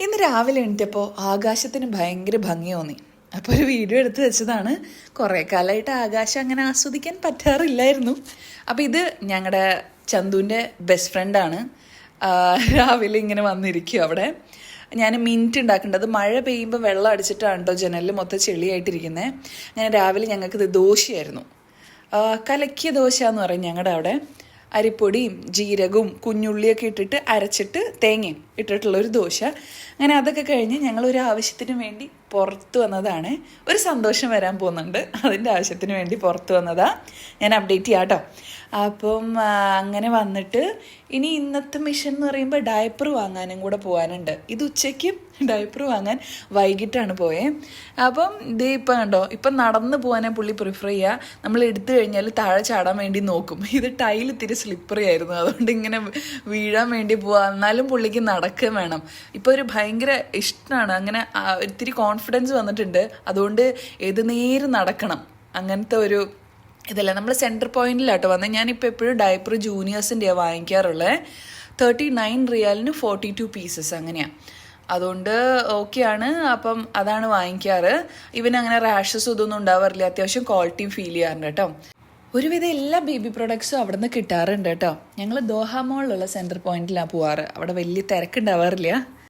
ഇന്ന് രാവിലെ എണീറ്റപ്പോൾ ആകാശത്തിന് ഭയങ്കര ഭംഗി തോന്നി. അപ്പോൾ ഒരു വീഡിയോ എടുത്ത് വെച്ചതാണ്. കുറേ കാലമായിട്ട് ആകാശം അങ്ങനെ ആസ്വദിക്കാൻ പറ്റാറില്ലായിരുന്നു. അപ്പോൾ ഇത് ഞങ്ങളുടെ ചന്തുവിൻ്റെ ബെസ്റ്റ് ഫ്രണ്ടാണ്. രാവിലെ ഇങ്ങനെ വന്നിരിക്കും അവിടെ. ഞാൻ മിൻറ്റ് ഉണ്ടാക്കേണ്ടത് മഴ പെയ്യുമ്പോൾ വെള്ളം അടിച്ചിട്ടാണ് കേട്ടോ ജനലിൽ മൊത്തം ചെളിയായിട്ടിരിക്കുന്നത്. അങ്ങനെ രാവിലെ ഞങ്ങൾക്കിത് ദോശയായിരുന്നു. കലക്കിയ ദോശ എന്ന് പറയും ഞങ്ങളുടെ അവിടെ. അരിപ്പൊടിയും ജീരകവും കുഞ്ഞുള്ളിയൊക്കെ ഇട്ടിട്ട് അരച്ചിട്ട് തേങ്ങയും ഇട്ടിട്ടുള്ളൊരു ദോശ. അങ്ങനെ അതൊക്കെ കഴിഞ്ഞ് ഞങ്ങളൊരു ആവശ്യത്തിന് വേണ്ടി പുറത്ത് വന്നതാണ്. ഒരു സന്തോഷം വരാൻ പോകുന്നുണ്ട്, അതിൻ്റെ ആവശ്യത്തിന് വേണ്ടി പുറത്ത് വന്നതാണ്. ഞാൻ അപ്ഡേറ്റ് ചെയ്യാം കേട്ടോ. അപ്പം അങ്ങനെ വന്നിട്ട് ഇനി ഇന്നത്തെ മിഷൻ എന്ന് പറയുമ്പോൾ ഡയപ്പർ വാങ്ങാനും കൂടെ പോകാനുണ്ട്. ഇത് ഉച്ചയ്ക്കും ഡയപ്പർ വാങ്ങാൻ വൈകിട്ടാണ് പോയത്. അപ്പം ഇതേ ഇപ്പം കണ്ടോ, ഇപ്പം നടന്ന് പോകാനേ പുള്ളി പ്രിഫർ ചെയ്യുക. നമ്മൾ എടുത്തു കഴിഞ്ഞാൽ താഴെ ചാടാൻ വേണ്ടി നോക്കും. ഇത് ടൈൽ ഇത്തിരി സ്ലിപ്പറി ആയിരുന്നു, അതുകൊണ്ട് ഇങ്ങനെ വീഴാൻ വേണ്ടി പോവാ. എന്നാലും പുള്ളിക്ക് നടക്കുകയും വേണം. ഇപ്പോൾ ഒരു ഭയങ്കര ഇഷ്ടമാണ്, അങ്ങനെ ഇത്തിരി കോൺഫിഡൻസ് വന്നിട്ടുണ്ട്. അതുകൊണ്ട് ഏത് നേരം നടക്കണം അങ്ങനത്തെ ഒരു ഇതല്ല. നമ്മൾ സെൻറ്റർ പോയിന്റിലാട്ടോ വന്നത്. ഞാനിപ്പോൾ എപ്പോഴും ഡയപ്പർ ജൂനിയേഴ്സിൻ്റെയാണ് വാങ്ങിക്കാറുള്ളത്. 39 റിയാലിന് 42 പീസസ് അങ്ങനെയാണ്. അതുകൊണ്ട് ഓക്കെയാണ്. അപ്പം അതാണ് വാങ്ങിക്കാറ്. ഇവനങ്ങനെ റാഷസ് ഇതൊന്നും ഉണ്ടാവാറില്ല. അത്യാവശ്യം ക്വാളിറ്റിയും ഫീൽ ചെയ്യാറുണ്ട് കേട്ടോ. ഒരുവിധം എല്ലാ ബേബി പ്രൊഡക്ട്സും അവിടെ നിന്ന് കിട്ടാറുണ്ട് കേട്ടോ. ഞങ്ങൾ ദോഹ മോളിലുള്ള സെൻറ്റർ പോയിന്റിലാണ് പോവാറ്. അവിടെ വലിയ തിരക്കുണ്ടാവാറില്ല.